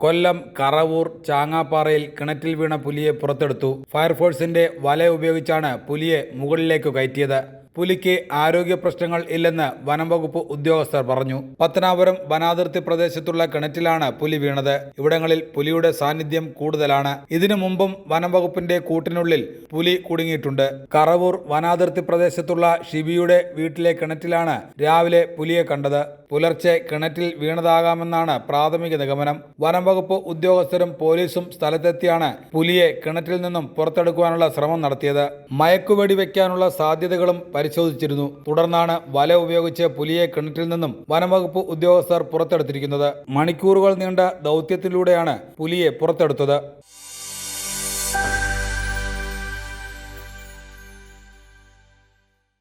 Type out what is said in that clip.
കൊല്ലം കറവൂർ ചാങ്ങാപ്പാറയിൽ കിണറ്റിൽ വീണ പുലിയെ പുറത്തെടുത്തു. ഫയർഫോഴ്സിന്റെ വല ഉപയോഗിച്ചാണ് പുലിയെ മുകളിലേക്ക് കയറ്റിയത്. പുലിക്ക് ആരോഗ്യ പ്രശ്നങ്ങൾ ഇല്ലെന്ന് വനംവകുപ്പ് ഉദ്യോഗസ്ഥർ പറഞ്ഞു. പത്തനാപുരം വനാതിർത്തി പ്രദേശത്തുള്ള കിണറ്റിലാണ് പുലി വീണത്. ഇവിടങ്ങളിൽ പുലിയുടെ സാന്നിധ്യം കൂടുതലാണ്. ഇതിനു മുമ്പും വനംവകുപ്പിന്റെ കൂട്ടിനുള്ളിൽ പുലി കുടുങ്ങിയിട്ടുണ്ട്. കറവൂർ വനാതിർത്തി പ്രദേശത്തുള്ള ഷിബിയുടെ വീട്ടിലെ കിണറ്റിലാണ് രാവിലെ പുലിയെ കണ്ടത്. പുലർച്ചെ കിണറ്റിൽ വീണതാകാമെന്നാണ് പ്രാഥമിക നിഗമനം. വനംവകുപ്പ് ഉദ്യോഗസ്ഥരും പോലീസും സ്ഥലത്തെത്തിയാണ് പുലിയെ കിണറ്റിൽ നിന്നും പുറത്തെടുക്കുവാനുള്ള ശ്രമം നടത്തിയത്. മയക്കുവെടി വയ്ക്കാനുള്ള സാധ്യതകളും പരിശോധിച്ചിരുന്നു. തുടർന്നാണ് വല ഉപയോഗിച്ച് പുലിയെ കിണറ്റിൽ നിന്നും വനംവകുപ്പ് ഉദ്യോഗസ്ഥർ പുറത്തെടുത്തിരിക്കുന്നത്. മണിക്കൂറുകൾ നീണ്ട ദൗത്യത്തിലൂടെയാണ് പുലിയെ പുറത്തെടുത്തത്.